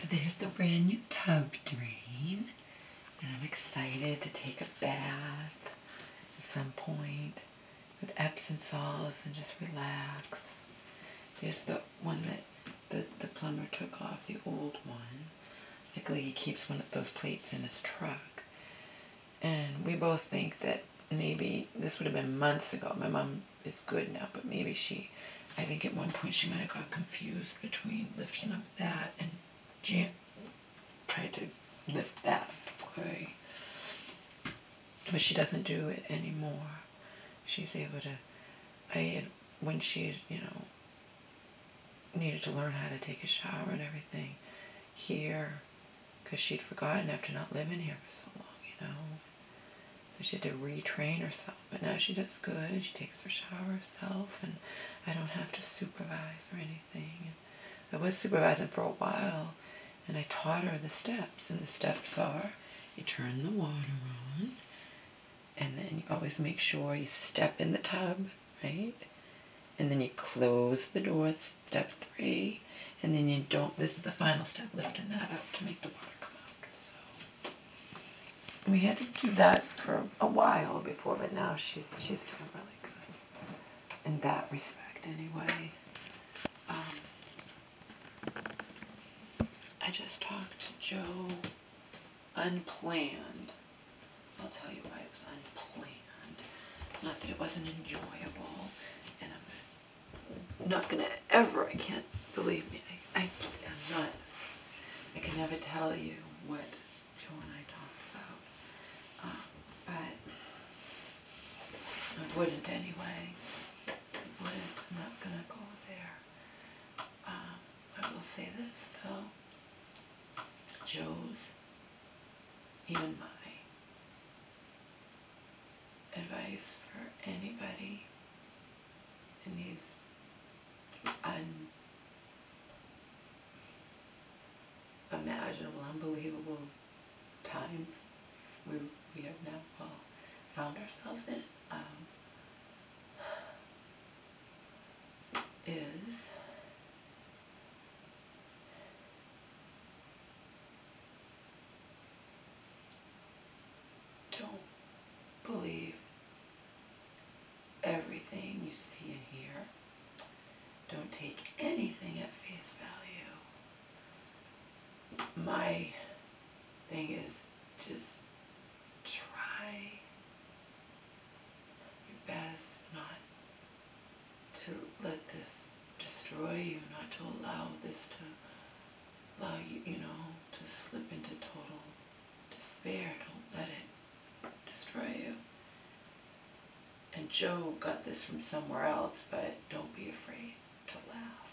There's the brand new tub drain, and I'm excited to take a bath at some point with Epsom salts and just relax. There's the one that the plumber took off, the old one. Luckily he keeps one of those plates in his truck. And we both think that maybe this would have been months ago. My mom is good now, but maybe I think at one point she might have got confused between lifting up that and tried to lift that up, okay? But she doesn't do it anymore. She's able to, when she, needed to learn how to take a shower and everything here, because she'd forgotten after not living here for so long, So she had to retrain herself, but now she does good. She takes her shower herself, and I don't have to supervise or anything. And I was supervising for a while, and I taught her the steps, and the steps are, you turn the water on, and then you always make sure you step in the tub, right? And then you close the door, step 3, and then you don't, this is the final step, lifting that up to make the water come out. So we had to do that for a while before, but now she's doing really good in that respect anyway. I just talked to Joe, unplanned. I'll tell you why it was unplanned. Not that it wasn't enjoyable, and I'm not gonna ever, I can't, believe me, I'm not, I can never tell you what Joe and I talked about, but I wouldn't anyway. I'm not gonna go there. I will say this though, Joe's, even my advice for anybody in these unimaginable, unbelievable times we have now all found ourselves in, is don't believe everything you see and hear. Don't take anything at face value. My thing is just try your best not to let this destroy you, not to allow this to allow you, to slip into total despair. Don't let it destroy you. And Joe got this from somewhere else, but don't be afraid to laugh,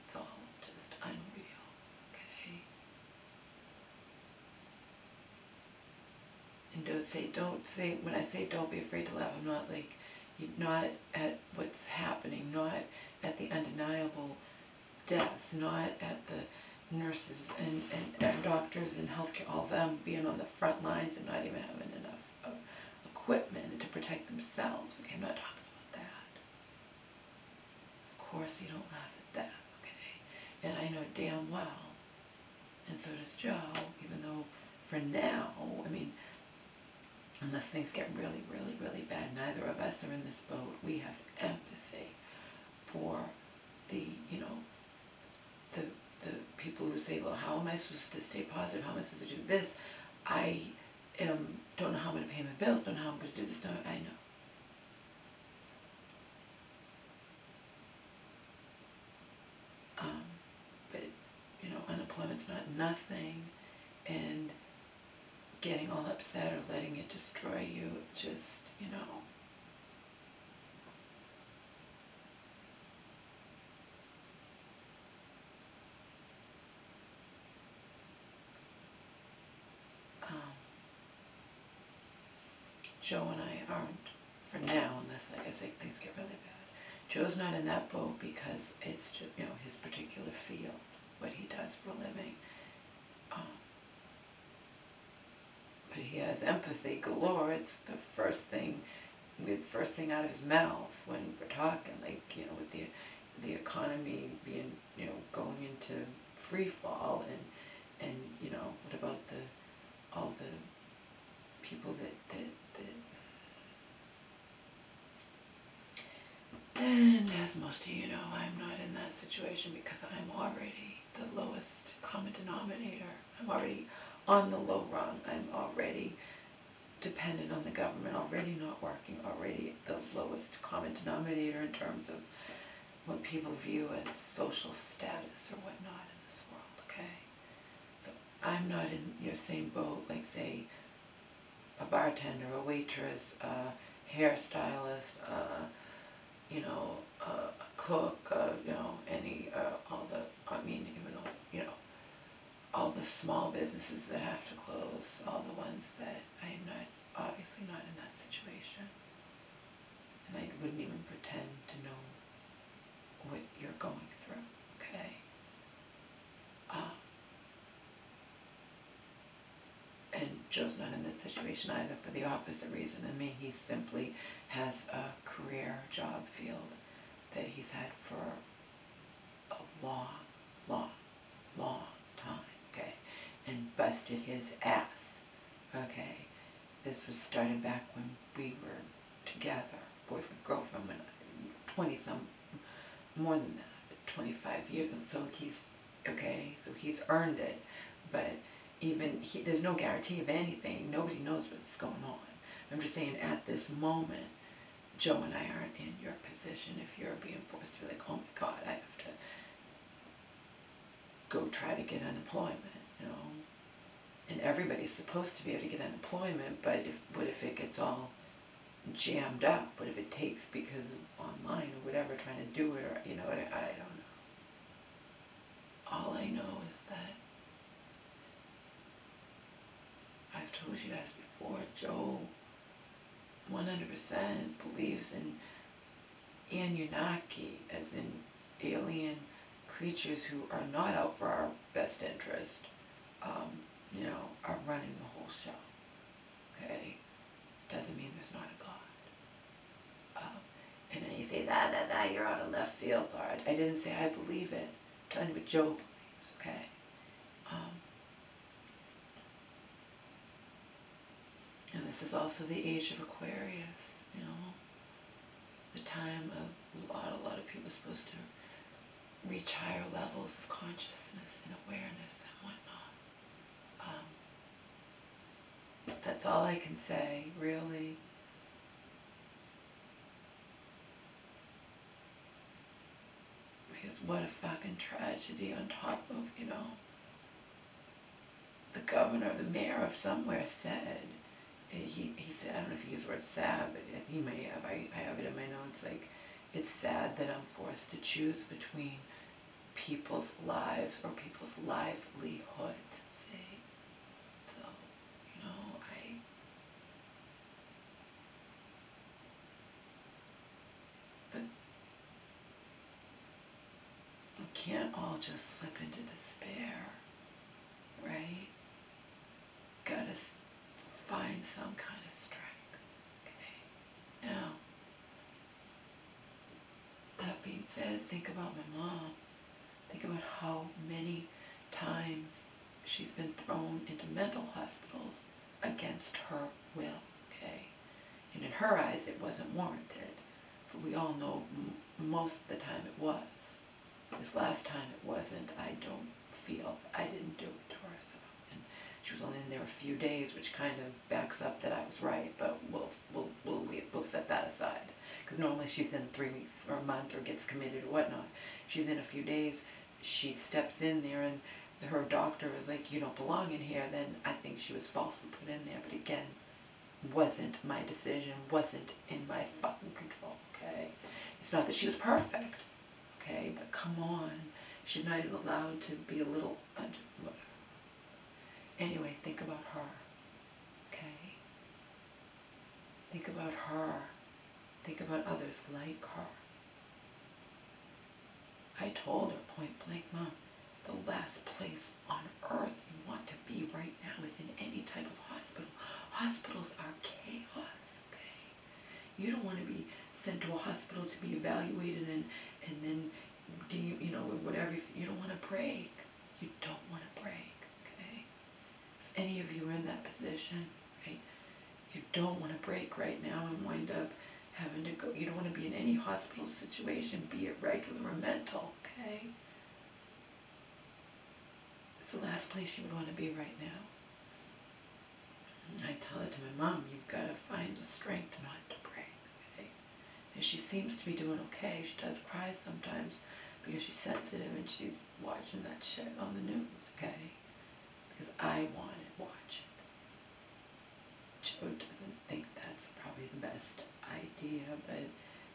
It's all just unreal, okay? And don't say, when I say don't be afraid to laugh, I'm not like, not at what's happening, not at the undeniable deaths, not at the nurses and doctors and healthcare, all of them being on the front lines and not even having enough equipment to protect themselves. Okay, I'm not talking about that. Of course you don't laugh at that, okay? And I know damn well, and so does Joe, even though for now, unless things get really, really, really bad, neither of us are in this boat. We have empathy for the people who say, well, how am I supposed to stay positive? How am I supposed to do this? I don't know how I'm going to pay my bills, don't know how I'm going to do this. I know. But, unemployment's not nothing, and getting all upset or letting it destroy you, just, Joe and I aren't, for now, unless, like I say, things get really bad. Joe's not in that boat because it's just, his particular field, what he does for a living. But he has empathy galore. It's the first thing out of his mouth when we're talking, like, with the economy being, you know, going into free fall, and you know, what about all the people that and as most of you know, I'm not in that situation because I'm already the lowest common denominator. I'm already on the low rung. I'm already dependent on the government, already not working, already the lowest common denominator in terms of what people view as social status or whatnot in this world, okay? So I'm not in your same boat, like say a bartender, a waitress, a hairstylist, you know, a cook, you know, all the, I mean, even all, you know, all the small businesses that have to close, all the ones that I am not, obviously not in that situation. And I wouldn't even pretend to know what you're going through, okay? And Joe's not in that situation either for the opposite reason than me. He simply has a career job field that he's had for a long, long, long time, okay? And busted his ass, okay? This was started back when we were together, boyfriend, girlfriend, when 20-some, more than that, 25 years. So he's, okay, so he's earned it, but even there's no guarantee of anything. Nobody knows what's going on. I'm just saying at this moment, Joe and I aren't in your position. If you're being forced to be like, oh my God, I have to go try to get unemployment, you know. And everybody's supposed to be able to get unemployment, but what if it gets all jammed up? What if it takes because of online or whatever, trying to do it, or, you know, I don't know. All I know is that I've told you guys before, Joe 100% believes in Anunnaki, as in alien creatures who are not out for our best interest, you know, are running the whole show, okay? Doesn't mean there's not a God. And then you say, that, you're out of left field, Lord. I didn't say I believe it. I'm telling you what Joe believes, okay? And this is also the age of Aquarius, you know, the time of a lot of people are supposed to reach higher levels of consciousness and awareness and whatnot. That's all I can say, really. Because what a fucking tragedy on top of, you know, the governor, the mayor of somewhere said, he said, I don't know if he used the word sad, but he may have, I have it in my notes, like, it's sad that I'm forced to choose between people's lives or people's livelihoods, see? So, you know, but we can't all just slip into despair, right? Gotta find some kind of strength, okay? Now, that being said, think about my mom. Think about how many times she's been thrown into mental hospitals against her will, okay? And in her eyes, it wasn't warranted. But we all know most of the time it was. This last time it wasn't. I don't feel, I didn't do it to her. So, and she was only in there a few days, which kind of backs up that I was right. But we'll set that aside. Because normally she's in 3 weeks or a month or gets committed or whatnot. She's in a few days. She steps in there and her doctor was like, you don't belong in here. Then I think she was falsely put in there. But again, wasn't my decision, wasn't in my fucking control, okay? It's not that she was perfect, okay? But come on, she's not even allowed to be a little, anyway, think about her, okay? Think about her. Think about others like her. I told her point blank, Mom, the last place on earth you want to be right now is in any type of hospital. Hospitals are chaos, okay? You don't want to be sent to a hospital to be evaluated and then do you, you know, whatever, you don't want to break. You don't want to break, okay? If any of you are in that position, right, you don't want to break right now and wind up having to go, you don't want to be in any hospital situation, be it regular or mental, okay? It's the last place you would want to be right now. And I tell it to my mom, you've got to find the strength not to break, okay? And she seems to be doing okay. She does cry sometimes because she's sensitive and she's watching that shit on the news, okay? Because I want it, watch it. Joe doesn't think that's probably the best idea, but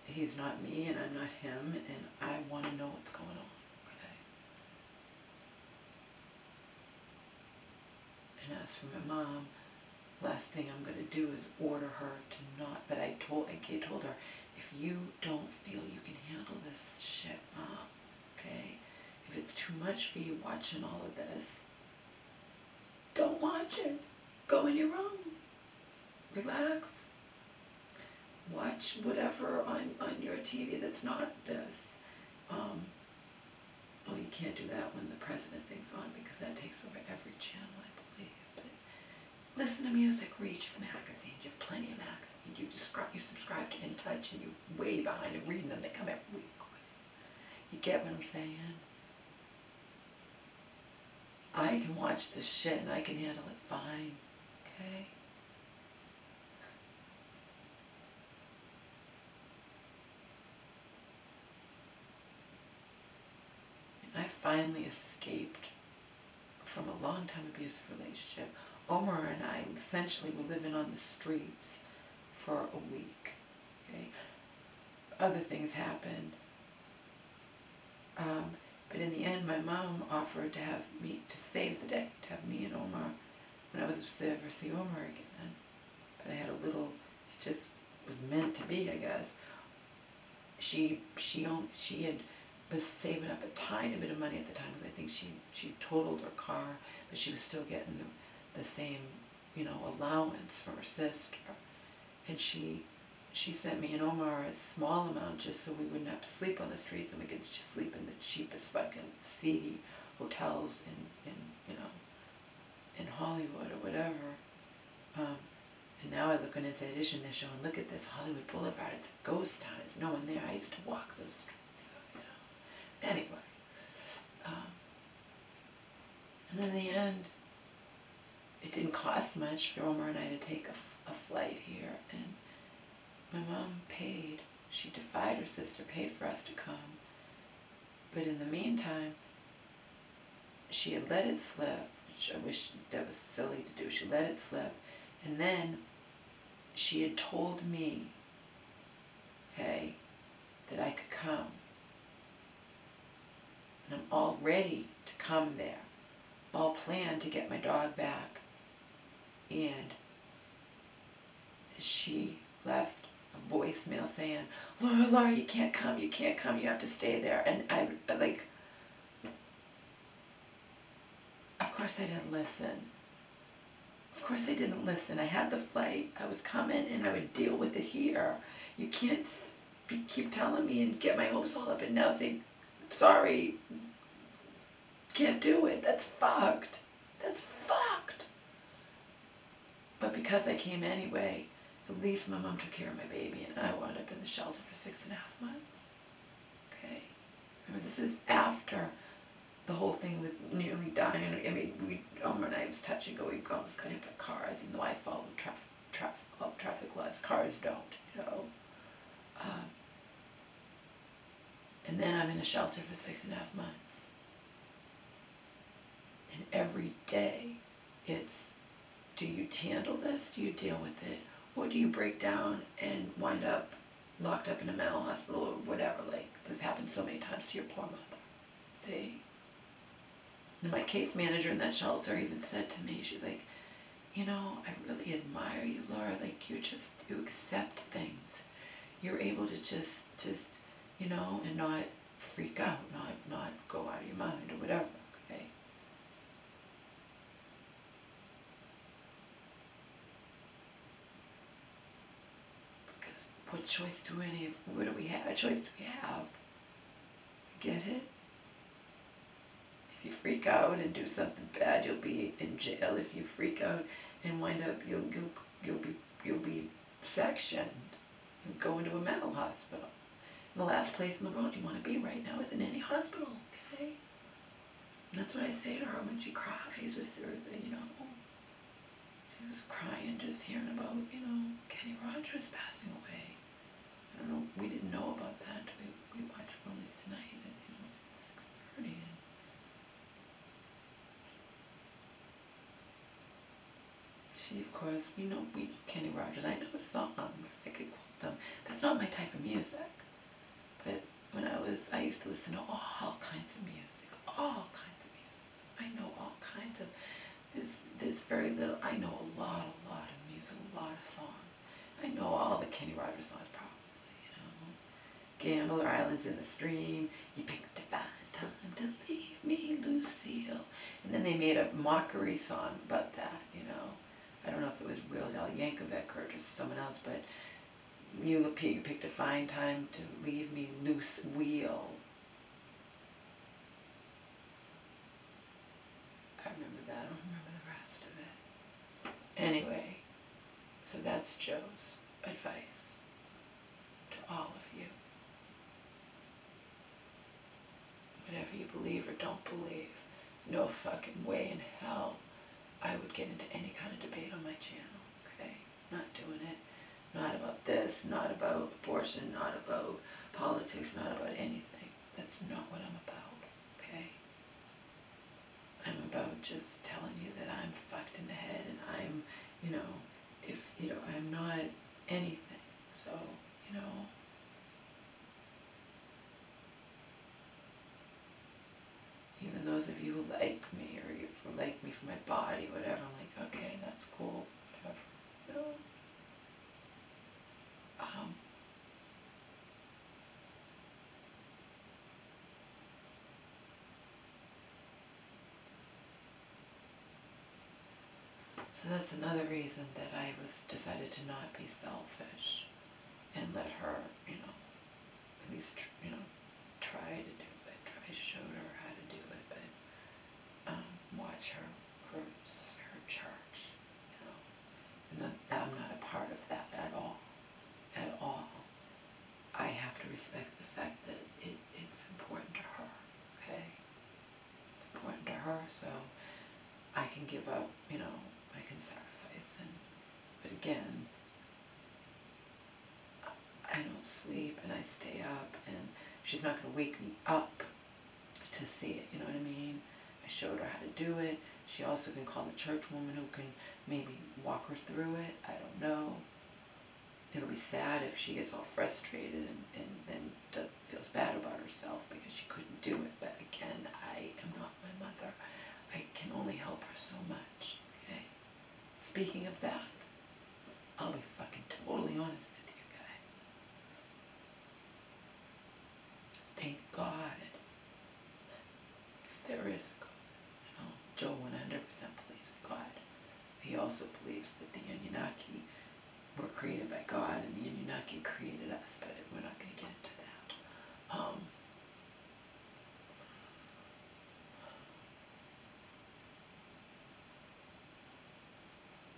he's not me and I'm not him, and I want to know what's going on, okay? And as for my mom, last thing I'm going to do is order her to not, but I told her, if you don't feel you can handle this shit, Mom, okay, if it's too much for you watching all of this, don't watch it. Go in your room. Relax. Watch whatever on your TV that's not this. Oh, you can't do that when the president thing's on because that takes over every channel, I believe. But listen to music, read your magazines. You have plenty of magazines. You subscribe to In Touch, and you're way behind in reading them. They come every week. You get what I'm saying? I can watch this shit and I can handle it fine, okay? And I finally escaped from a long-time abusive relationship. Omar and I essentially were living on the streets for a week, okay? Other things happened. But in the end, my mom offered to have me, to save the day, to have me and Omar, when I was to ever see Omar again. But I had a little, it just was meant to be, I guess. She was saving up a tiny bit of money at the time, because I think she totaled her car, but she was still getting the same, you know, allowance from her sister. And she sent me and Omar a small amount just so we wouldn't have to sleep on the streets and we could just sleep in the cheapest fucking seedy hotels in you know, in Hollywood or whatever. And now I look on Inside Edition, they're showing, look at this Hollywood Boulevard, it's a ghost town, there's no one there. I used to walk those streets, so, you know. Anyway. And then in the end, it didn't cost much for Omar and I to take a flight here, and my mom paid. She defied her sister, paid for us to come. But in the meantime, she had let it slip, which I wish that was silly to do. She let it slip. And then she had told me, okay, that I could come. And I'm all ready to come there. All planned to get my dog back. And she left a voicemail saying, Laura, you can't come, you have to stay there. And I like, of course I didn't listen. Of course I didn't listen. I had the flight, I was coming, and I would deal with it here. You can't keep telling me and get my hopes all up and now say, sorry, can't do it. That's fucked. That's fucked. But because I came anyway, at least my mom took care of my baby, and I wound up in the shelter for 6.5 months. Okay? Remember, this is after the whole thing with nearly dying. I mean, Omar and I was touch and go. We almost got hit by cars, even though I follow traffic laws. Cars don't, you know. And then I'm in a shelter for 6.5 months. And every day, it's, do you handle this? Do you deal with it? Or do you break down and wind up locked up in a mental hospital or whatever? Like, this happened so many times to your poor mother. See? And my case manager in that shelter even said to me, she's like, you know, I really admire you, Laura. Like, you accept things. You're able to just, you know, and not freak out, not go out of your mind or whatever, okay? What choice do what do we have? A choice do we have? Get it? If you freak out and do something bad, you'll be in jail. If you freak out and wind up, you'll be sectioned. You'll go into a mental hospital. The last place in the world you want to be right now is in any hospital, okay? And that's what I say to her when she cries, or you know, she was crying just hearing about, you know, Kenny Rogers passing away. I don't know, we didn't know about that until we watched Romans tonight at, you know, 6:30. And she, of course, we know Kenny Rogers. I know his songs. I could quote them. That's not my type of music. But when I used to listen to all kinds of music, all kinds of music. I know all kinds of, there's very little, I know a lot of music, a lot of songs. I know all the Kenny Rogers songs probably, you know. Gambler, Islands in the Stream, You Picked a Fine Time to Leave Me, Lucille. And then they made a mockery song about that, you know. I don't know if it was Real Al Yankovic or just someone else, but you picked a fine time to leave me, loose wheel. I remember that. I don't remember the rest of it. Anyway, so that's Joe's advice to all of you. Whatever you believe or don't believe, there's no fucking way in hell I would get into any kind of debate on my channel, okay? Not doing it. Not about this, not about abortion, not about politics, not about anything. That's not what I'm about, okay? I'm about just telling you that I'm fucked in the head and I'm, you know, if, you know, I'm not anything. So, you know, even those of you who like me or you like me for my body, whatever, I'm like, okay, that's cool, whatever, you know. So that's another reason that I decided to not be selfish and let her, you know, at least, you know, try to do it. I showed her how to do it, but watch her church, you know, and I'm not a part of that at all. At all. I have to respect the fact that it's important to her, okay? It's important to her, so I can give up, you know, I can sacrifice, but again, I don't sleep and I stay up, and she's not going to wake me up to see it, you know what I mean? I showed her how to do it. She also can call the church woman who can maybe walk her through it. I don't know. It'll be sad if she gets all frustrated and then feels bad about herself because she couldn't do it. But again, I am not my mother. I can only help her so much, okay? Speaking of that, I'll be fucking totally honest with you guys. Thank God, if there is a God. You know, Joe 100% believes in God. He also believes that the Anunnaki were created by God and the Anunnaki created us, but we're not going to get into that.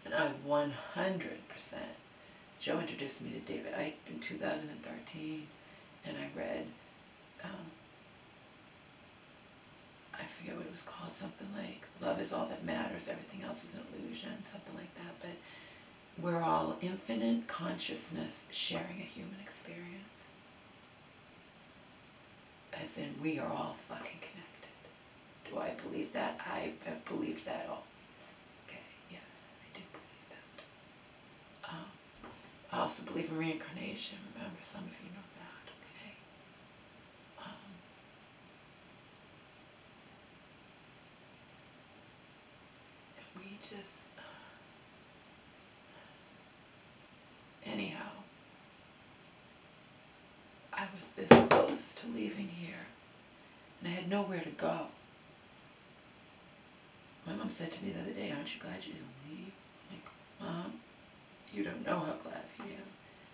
And I 100%, Joe introduced me to David Icke in 2013, and I read, I forget what it was called, something like, Love is All That Matters, Everything Else is an Illusion, something like that, but we're all infinite consciousness sharing a human experience. As in, we are all fucking connected. Do I believe that? I have believed that always. Okay, yes, I do believe that. I also believe in reincarnation. Remember, some of you know that, okay? And we just... anyhow, I was this close to leaving here, and I had nowhere to go. My mom said to me the other day, aren't you glad you didn't leave? I'm like, Mom, you don't know how glad I am.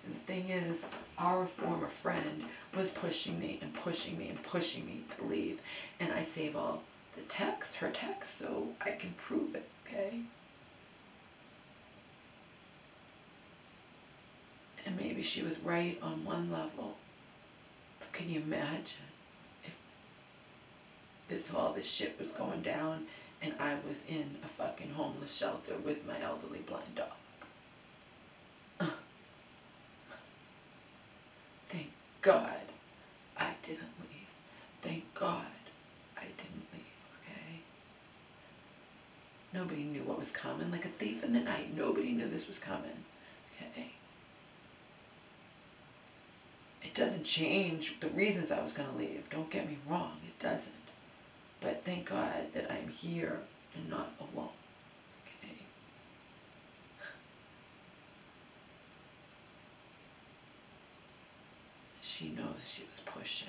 And the thing is, our former friend was pushing me and pushing me and pushing me to leave. And I save all the texts, her texts, so I can prove it, okay? And maybe she was right on one level. But can you imagine if all this shit was going down and I was in a fucking homeless shelter with my elderly blind dog? Thank God I didn't leave. Thank God I didn't leave, okay? Nobody knew what was coming. Like a thief in the night. Nobody knew this was coming, okay? It doesn't change the reasons I was going to leave. Don't get me wrong. It doesn't. But thank God that I'm here and not alone, okay? She knows she was pushing.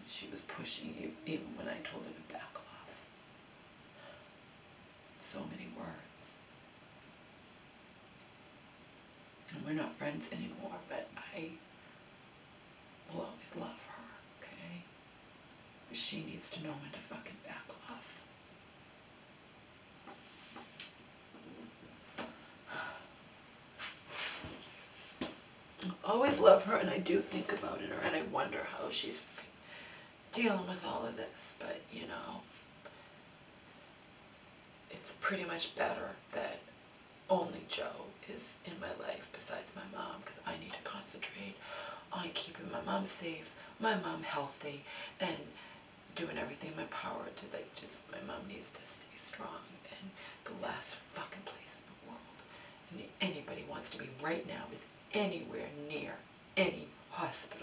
She was pushing even when I told her to back off. So many words. And we're not friends anymore, but I will always love her, okay? But she needs to know when to fucking back off. I always love her, and I do think about her, and I wonder how she's dealing with all of this. But, you know, it's pretty much better that only Joe is in my life besides my mom, because I need to concentrate on keeping my mom safe, my mom healthy, and doing everything in my power to, like, just, my mom needs to stay strong. And the last fucking place in the world anybody wants to be right now is anywhere near any hospital.